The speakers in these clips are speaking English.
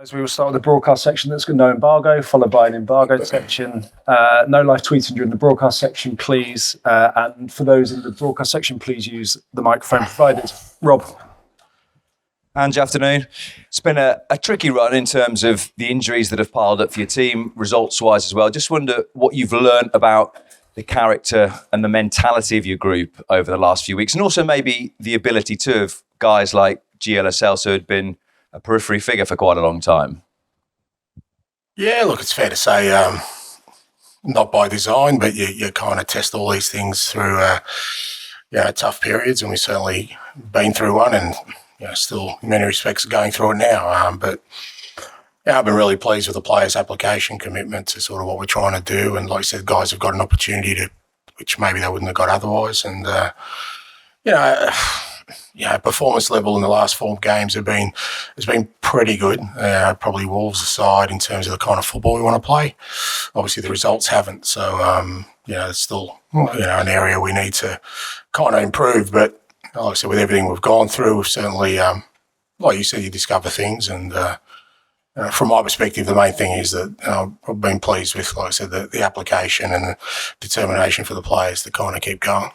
As we will start with the broadcast section that's got no embargo, followed by an embargo section. No live tweeting during the broadcast section, please. And for those in the broadcast section, please use the microphone provided. Rob. Ange, afternoon. It's been a tricky run in terms of the injuries that have piled up for your team, results-wise as well. Just wonder what you've learned about the character and the mentality of your group over the last few weeks, and also maybe the ability to of guys like GL Celso who had been a periphery figure for quite a long time. Yeah, look, it's fair to say not by design, but you kind of test all these things through tough periods, and we've certainly been through one and still in many respects going through it now. But I've been really pleased with the players' application, commitment to sort of what we're trying to do. And like I said, guys have got an opportunity to, which maybe they wouldn't have got otherwise. And, performance level in the last 4 games has been pretty good. Probably Wolves aside in terms of the kind of football we want to play. Obviously the results haven't. So, it's still, an area we need to kind of improve. But like I said, with everything we've gone through, we've certainly, like you said, you discover things. And from my perspective, the main thing is that I've been pleased with, like I said, the application and the determination for the players to kind of keep going.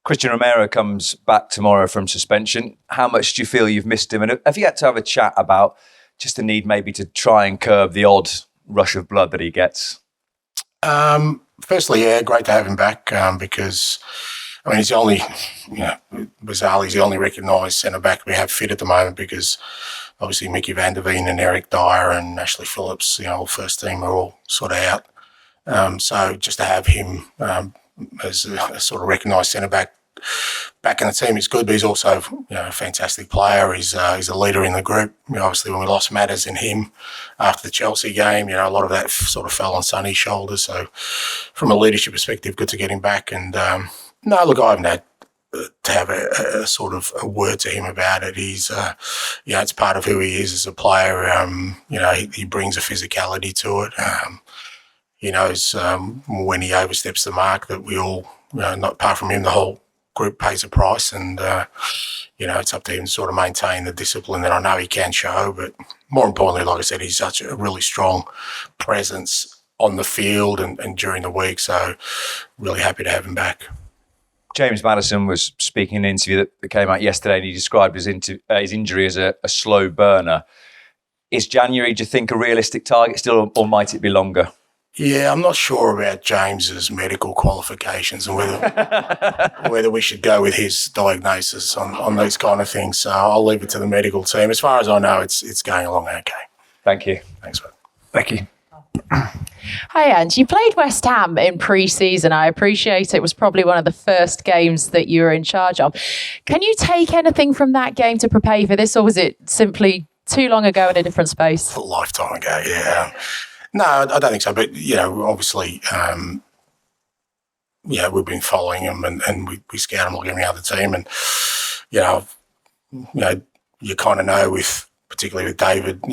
Cristian Romero comes back tomorrow from suspension. How much do you feel you've missed him? And have you had to have a chat about just the need maybe to try and curb the odd rush of blood that he gets? Firstly, great to have him back because, he's the only, bizarrely, he's the only recognised centre-back we have fit at the moment because obviously Mickey van der Veen and Eric Dyer and Ashley Phillips, all first team are all sort of out. So just to have him as a sort of recognised centre-back back in the team is good, but he's also a fantastic player. He's a leader in the group. Obviously, when we lost Maddison and him after the Chelsea game, a lot of that sort of fell on Sonny's shoulders. So from a leadership perspective, good to get him back. And no, look, I haven't had to have a sort of a word to him about it. He's, it's part of who he is as a player. He brings a physicality to it. He knows when he oversteps the mark that we all, not apart from him, the whole group pays a price. And, it's up to him to sort of maintain the discipline that I know he can show. But more importantly, like I said, he's such a really strong presence on the field and during the week. So really happy to have him back. James Maddison was speaking in an interview that came out yesterday, and he described his injury as a slow burner. Is January, do you think, a realistic target still, or might it be longer? Yeah, I'm not sure about James's medical qualifications and whether we should go with his diagnosis on these kind of things. So I'll leave it to the medical team. As far as I know, it's going along okay. Thank you. Thanks, mate. Thank you. Hi, Ange. You played West Ham in pre-season. I appreciate it was probably one of the first games that you were in charge of. Can you take anything from that game to prepare for this, or was it simply too long ago in a different space? A lifetime ago, yeah. No, I don't think so. But, obviously, we've been following him and we scout him like every other team. And, you kind of know particularly with David,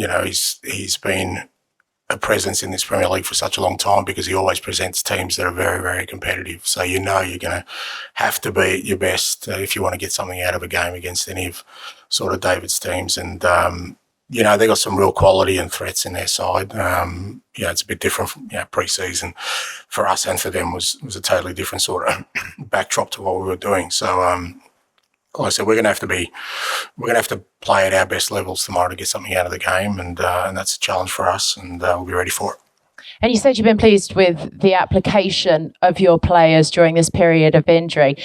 he's been a presence in this Premier League for such a long time because he always presents teams that are very, very competitive. So you're going to have to be at your best if you want to get something out of a game against any of sort of David's teams. And, they got some real quality and threats in their side. It's a bit different from pre-season for us, and for them was a totally different sort of backdrop to what we were doing. So, like I said, we're going to have to play at our best levels tomorrow to get something out of the game, and that's a challenge for us, and we'll be ready for it. And you said you've been pleased with the application of your players during this period of injury.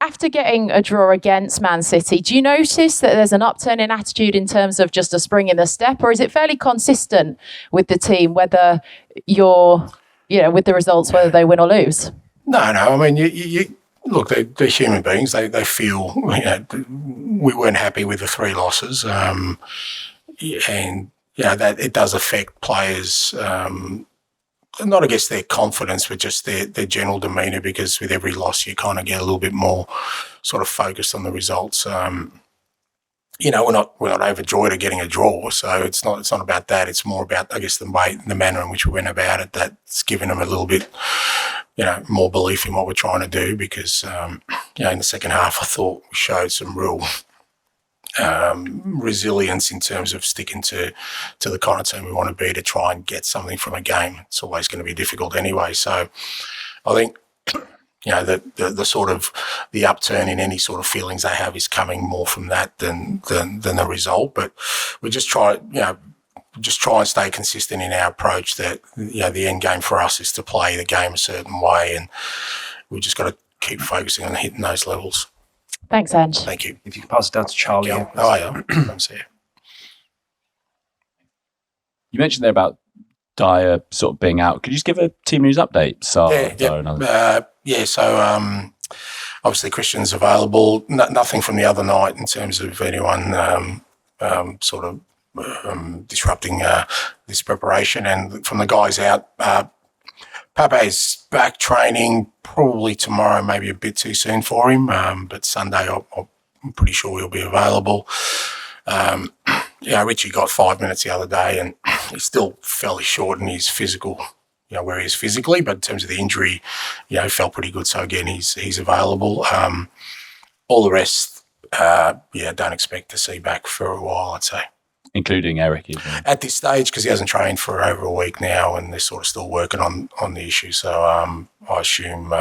After getting a draw against Man City, do you notice that there's an upturn in attitude in terms of just a spring in the step, or is it fairly consistent with the team, whether you're, with the results, whether they win or lose? No. I mean, you look, they're human beings. They feel, we weren't happy with the 3 losses. And, that it does affect players, not against their confidence, but just their general demeanour, because with every loss you kind of get a little bit more sort of focused on the results. We're not overjoyed at getting a draw, so it's not about that. It's more about, I guess, the manner in which we went about it that's given them a little bit, more belief in what we're trying to do. Because in the second half, I thought we showed some real resilience in terms of sticking to the kind of team we want to be to try and get something from a game. It's always going to be difficult anyway. So I think, the sort of the upturn in any sort of feelings they have is coming more from that than the result. But we just try and stay consistent in our approach that, the end game for us is to play the game a certain way, and we've just got to keep focusing on hitting those levels. Thanks, Ange. Thank you. If you could pass it down to Charlie. Yeah. Oh, yeah. I'm here. You mentioned there about Dyer sort of being out. Could you just give a team news update? So obviously Cristian's available. Nothing from the other night in terms of anyone disrupting this preparation. And from the guys out, Pape's back training probably tomorrow, maybe a bit too soon for him, but Sunday I'm pretty sure he'll be available. Richie got 5 minutes the other day, and he's still fairly short in his physical, where he is physically, but in terms of the injury, felt pretty good. So again, he's available. All the rest, don't expect to see back for a while, I'd say. Including Eric, at this stage, because he hasn't trained for over a week now, and they're sort of still working on the issue. So I assume,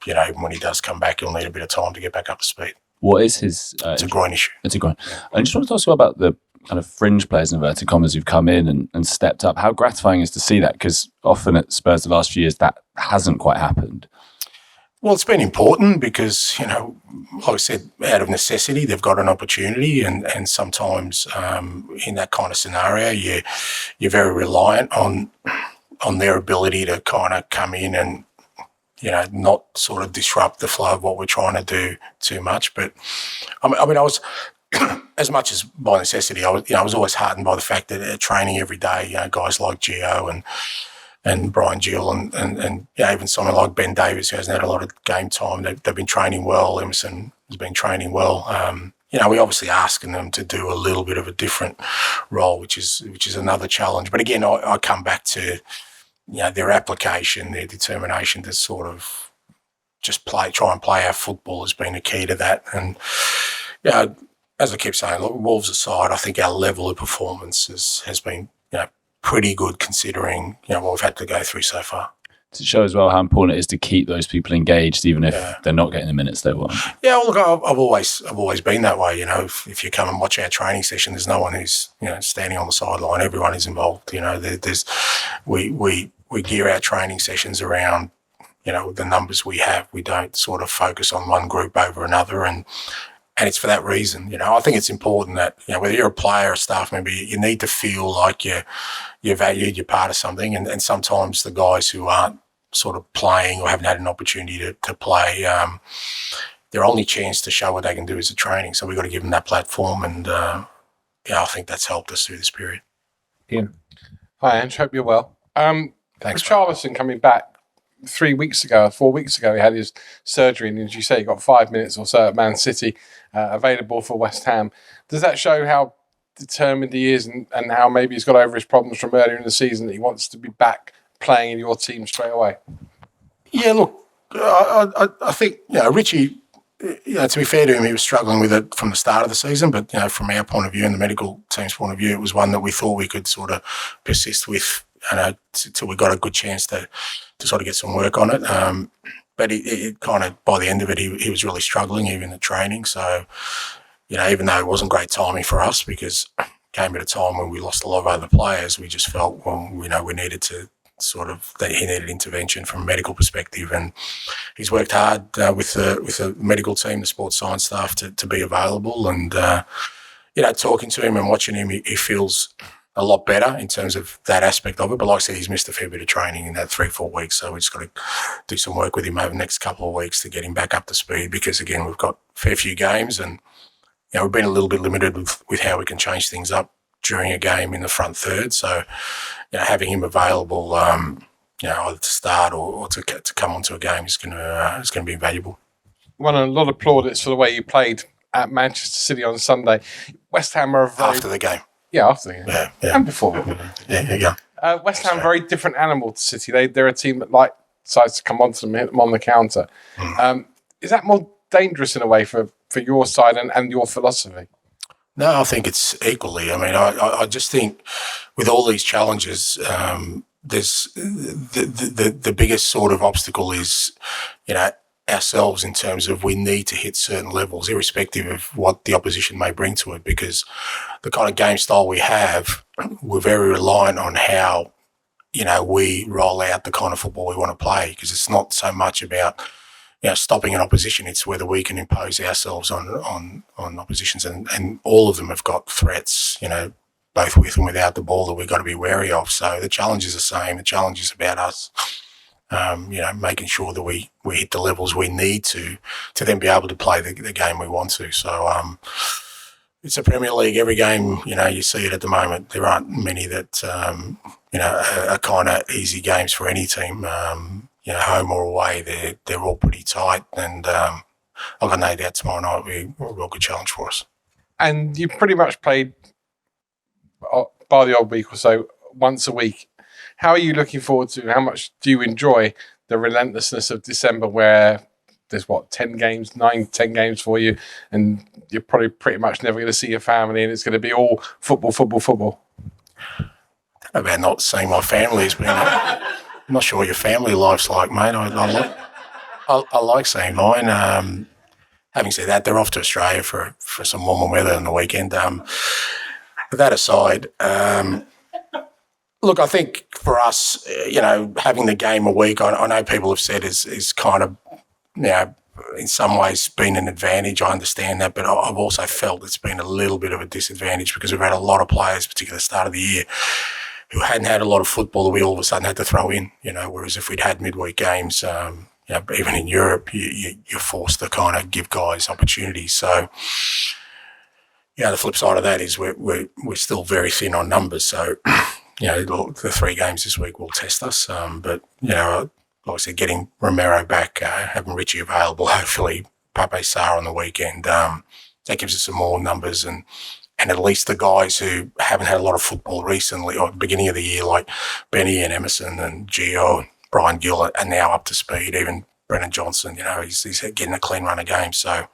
even when he does come back, he'll need a bit of time to get back up to speed. What is his? It's a groin issue. It's a groin. I just want to talk about the kind of fringe players, in inverted commas, who've come in and stepped up. How gratifying is to see that? Because often at Spurs the last few years, that hasn't quite happened. Well, it's been important because, like I said, out of necessity, they've got an opportunity, and sometimes in that kind of scenario, you're very reliant on their ability to kind of come in and, not sort of disrupt the flow of what we're trying to do too much. But I was, as much as by necessity, I was always heartened by the fact that they're training every day, guys like Gio and Brian Gill and even someone like Ben Davis, who hasn't had a lot of game time. They've been training well. Emerson has been training well. We're obviously asking them to do a little bit of a different role, which is another challenge. But again, I come back to their application, their determination to sort of just try and play our football has been a key to that. And as I keep saying, look, Wolves aside, I think our level of performance has been pretty good considering what we've had to go through so far. To show as well how important it is to keep those people engaged, even if they're not getting the minutes they want. Yeah, well, look, I've always been that way. If you come and watch our training session, there's no one who's standing on the sideline. Everyone is involved. We gear our training sessions around the numbers we have. We don't sort of focus on one group over another, and it's for that reason. I think it's important that whether you're a player or staff member, you need to feel like you're valued, you're part of something. And sometimes the guys who aren't sort of playing or haven't had an opportunity to play, their only chance to show what they can do is a training. So we've got to give them that platform. And I think that's helped us through this period. Ian. Hi, Ange. Hope you're well. Thanks. Richarlison coming back 4 weeks ago, he had his surgery, and as you say, he got 5 minutes or so at Man City, available for West Ham. Does that show how determined he is and how maybe he's got over his problems from earlier in the season, that he wants to be back playing in your team straight away? Yeah, look, I think, Richie, to be fair to him, he was struggling with it from the start of the season, but, from our point of view and the medical team's point of view, it was one that we thought we could sort of persist with till we got a good chance to sort of get some work on it. But it kind of, by the end of it, he was really struggling, even at training. So, even though it wasn't great timing for us, because it came at a time when we lost a lot of other players, we just felt, we needed to that he needed intervention from a medical perspective. And he's worked hard with the medical team, the sports science staff to be available. And, talking to him and watching him, he feels a lot better in terms of that aspect of it. But like I said, he's missed a fair bit of training in that 3-4 weeks. So we just got to do some work with him over the next couple of weeks to get him back up to speed, because, again, we've got a fair few games and, we've been a little bit limited with how we can change things up during a game in the front third. So, having him available, either to start or to come onto a game is going to be invaluable. Won a lot of plaudits for the way you played at Manchester City on Sunday. West Ham are after the game. Yeah, after the game. Yeah. And before. Yeah, there you go. West Ham, very different animal to City. They're a team that decides to come onto them, hit them on the counter. Mm. Is that more dangerous in a way for your side and your philosophy? No, I think it's equally. I mean, I just think with all these challenges, there's the biggest sort of obstacle is, ourselves in terms of we need to hit certain levels, irrespective of what the opposition may bring to it, because the kind of game style we have, we're very reliant on how, we roll out the kind of football we want to play, because it's not so much about stopping an opposition. It's whether we can impose ourselves on oppositions, and all of them have got threats, both with and without the ball, that we've got to be wary of. So the challenge is the same. The challenge is about us, making sure that we hit the levels we need to then be able to play the game we want to. So it's a Premier League. Every game, you see it at the moment. There aren't many that, are kind of easy games for any team. Home or away, they're all pretty tight, and I've got no doubt tomorrow night will be a real good challenge for us. And you pretty much played, by the odd week or so, once a week. How are you looking forward to? How much do you enjoy the relentlessness of December, where there's 10 games for you, and you're probably pretty much never going to see your family, and it's going to be all football. I don't know about not seeing my family. I'm not sure what your family life's like, mate. I like seeing mine. Having said that, they're off to Australia for some warmer weather on the weekend. But that aside, look, I think for us, having the game a week, I know people have said is kind of, in some ways been an advantage. I understand that, but I've also felt it's been a little bit of a disadvantage, because we've had a lot of players, particularly at the start of the year, who hadn't had a lot of football that we all of a sudden had to throw in, whereas if we'd had midweek games, even in Europe, you're forced to kind of give guys opportunities. So, the flip side of that is we're still very thin on numbers. So, the 3 games this week will test us. But, like I said, getting Romero back, having Richie available, hopefully Pape Sarr on the weekend, that gives us some more numbers, and at least the guys who haven't had a lot of football recently, or beginning of the year, like Benny and Emerson and Gio and Brian Gill, are now up to speed. Even Brennan Johnson, he's getting a clean run of games. So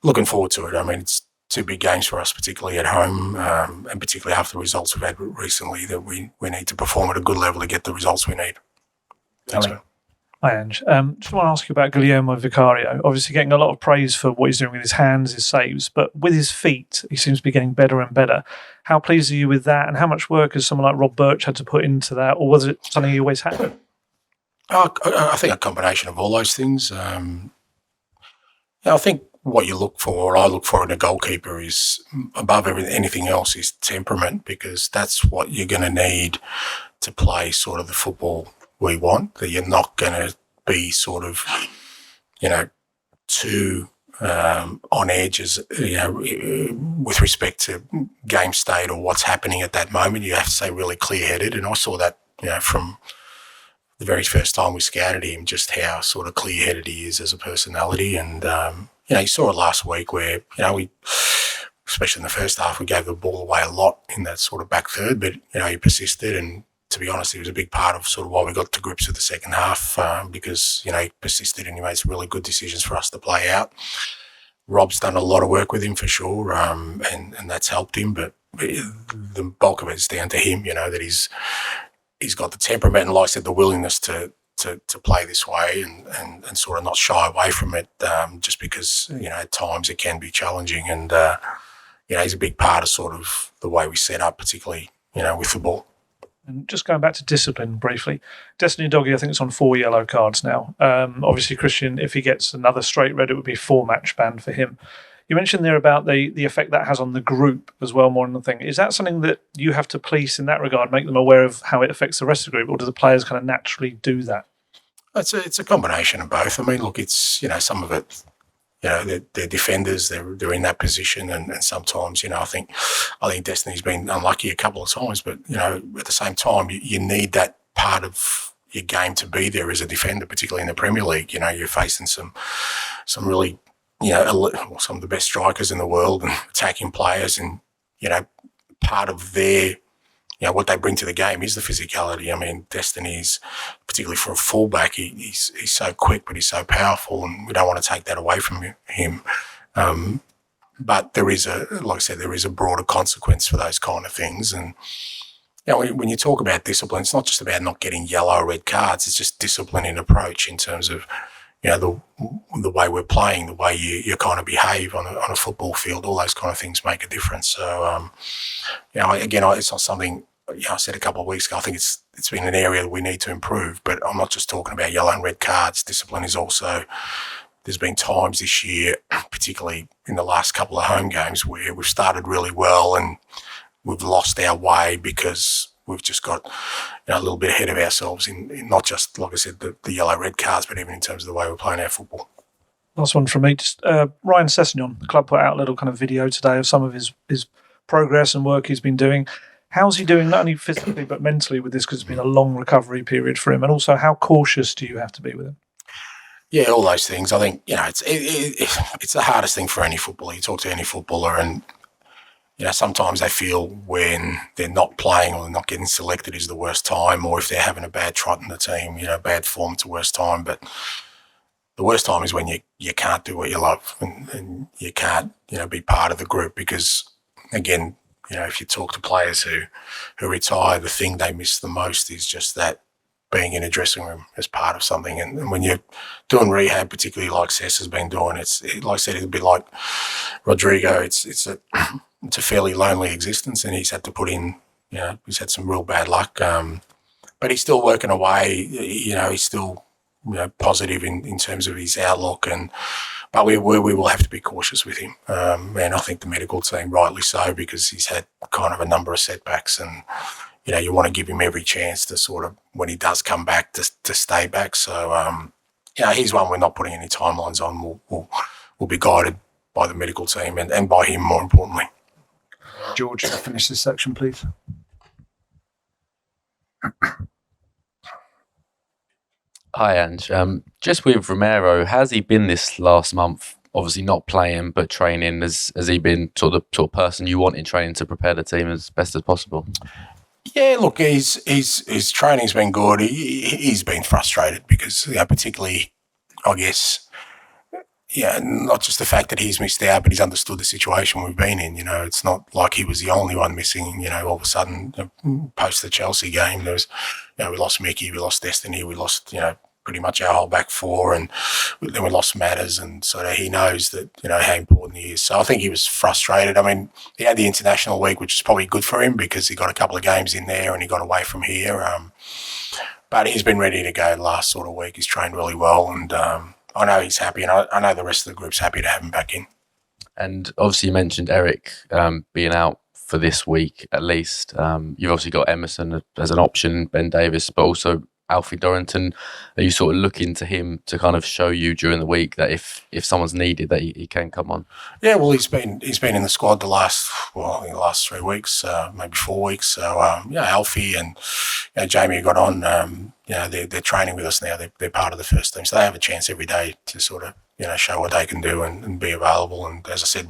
looking forward to it. I mean, it's 2 big games for us, particularly at home, and particularly after the results we've had recently, that we need to perform at a good level to get the results we need. Thanks, man. Hi, Ange. Just want to ask you about Guillermo Vicario. Obviously getting a lot of praise for what he's doing with his hands, his saves, but with his feet, he seems to be getting better and better. How pleased are you with that, and how much work has someone like Rob Birch had to put into that, or was it something he always had? I think a combination of all those things. I think what you look for, or I look for in a goalkeeper, is above anything else is temperament, because that's what you're going to need to play sort of the football we want. That you're not going to be sort of, too on edge with respect to game state or what's happening at that moment. You have to stay really clear-headed, and I saw that, from the very first time we scouted him, just how sort of clear-headed he is as a personality. And you saw it last week where we, especially in the first half, we gave the ball away a lot in that sort of back third, but he persisted, and to be honest, he was a big part of sort of why we got to grips with the second half, because he persisted and he made some really good decisions for us to play out. Rob's done a lot of work with him for sure, and that's helped him, but the bulk of it is down to him. That he's got the temperament and, like I said, the willingness to play this way and sort of not shy away from it, just because at times it can be challenging, and he's a big part of sort of the way we set up, particularly with the ball. And just going back to discipline briefly, Destiny Doggy, I think it's on 4 yellow cards now. Obviously, Cristian, if he gets another straight red, it would be 4-match ban for him. You mentioned there about the effect that has on the group as well, more than the thing. Is that something that you have to police in that regard, make them aware of how it affects the rest of the group, or do the players kind of naturally do that? It's a combination of both. I mean, look, it's, some of it, they're defenders, they're in that position, and sometimes, I think Destiny's been unlucky a couple of times, but, at the same time, you need that part of your game to be there as a defender, particularly in the Premier League. You're facing some really, some of the best strikers in the world and attacking players, and, part of their, what they bring to the game is the physicality. I mean, Destiny's, particularly for a fullback, he's so quick, but he's so powerful, and we don't want to take that away from him. But there is like I said, there is a broader consequence for those kind of things. And when you talk about discipline, it's not just about not getting yellow or red cards. It's just discipline in approach in terms of the way we're playing, the way you kind of behave on a football field. All those kind of things make a difference. So again, it's not something. I said a couple of weeks ago. I think it's been an area that we need to improve. But I'm not just talking about yellow and red cards. Discipline is also. There's been times this year, particularly in the last couple of home games, where we've started really well and we've lost our way because we've just got a little bit ahead of ourselves in not just, like I said, the yellow-red cards, but even in terms of the way we're playing our football. Last one from me. Just, Ryan Sessegnon, the club put out a little kind of video today of some of his progress and work he's been doing. How's he doing, not only physically but mentally with this, because it's been a long recovery period for him? And also, how cautious do you have to be with him? Yeah, all those things. I think, it's the hardest thing for any footballer. You talk to any footballer and, sometimes they feel when they're not playing or they're not getting selected is the worst time, or if they're having a bad trot in the team, bad form, it's the worst time. But the worst time is when you can't do what you love and you can't, be part of the group because, again, if you talk to players who retire, the thing they miss the most is just that being in a dressing room as part of something. And when you're doing rehab, particularly like Sess has been doing, like I said, it's a bit like Rodrigo. It's a fairly lonely existence, and he's had to put in, he's had some real bad luck. But he's still working away. He's still, positive in terms of his outlook. But we will have to be cautious with him. And I think the medical team, rightly so, because he's had kind of a number of setbacks and, you want to give him every chance to sort of, when he does come back, to stay back. So, he's one we're not putting any timelines on. We'll be guided by the medical team and by him, more importantly. George, finish this section, please. Hi, Ange. Just with Romero, how's he been this last month? Obviously not playing, but training. Has he been sort of person you want in training to prepare the team as best as possible? Yeah, look, his training's been good. He's been frustrated because, particularly, I guess, not just the fact that he's missed out, but he's understood the situation we've been in. It's not like he was the only one missing. All of a sudden, post the Chelsea game, there was, we lost Mickey, we lost Destiny, we lost, pretty much our whole back four, and then we lost Maddison, and so he knows that, how important he is. So I think he was frustrated. I mean, he had the international week, which is probably good for him because he got a couple of games in there and he got away from here. But he's been ready to go the last sort of week. He's trained really well, and I know he's happy, and I know the rest of the group's happy to have him back in. And obviously you mentioned Eric being out for this week at least. You've obviously got Emerson as an option, Ben Davis, but also Alfie Dorrington. Are you sort of looking to him to kind of show you during the week that if someone's needed that he can come on? Yeah, well, he's been in the squad the last 3 weeks, maybe 4 weeks. So Alfie and Jamie got on. They're training with us now. They're part of the first team, so they have a chance every day to sort of show what they can do and be available. And as I said,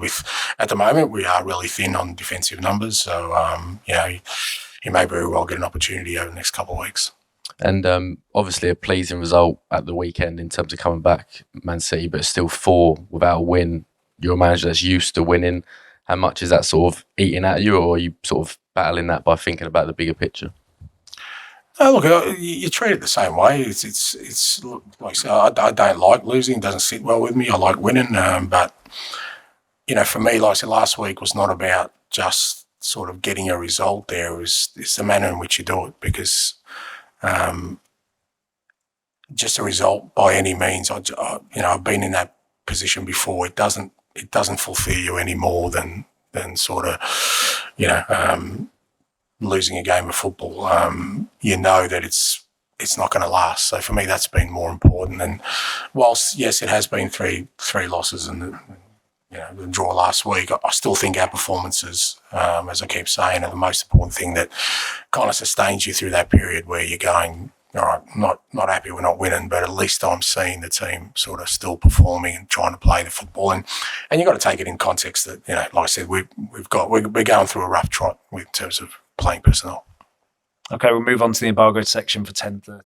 at the moment we are really thin on defensive numbers. So he may very well get an opportunity over the next couple of weeks. And obviously a pleasing result at the weekend in terms of coming back, Man City, but still 4 without a win. You're a manager that's used to winning. How much is that sort of eating at you, or are you sort of battling that by thinking about the bigger picture? Look, you treat it the same way. It's like I say, I don't like losing. It doesn't sit well with me. I like winning. But, for me, like I said, last week was not about just sort of getting a result there. It's the manner in which you do it, because just a result by any means, I've been in that position before. It doesn't fulfill you any more than sort of, losing a game of football. You know that it's not going to last. So for me, that's been more important. And whilst, yes, it has been three losses and the draw last week, I still think our performances, as I keep saying, are the most important thing that kind of sustains you through that period where you're going, all right, not happy we're not winning, but at least I'm seeing the team sort of still performing and trying to play the football. And you've got to take it in context that, like I said, we're going through a rough trot in terms of playing personnel. Okay, we'll move on to the embargoed section for 10:30.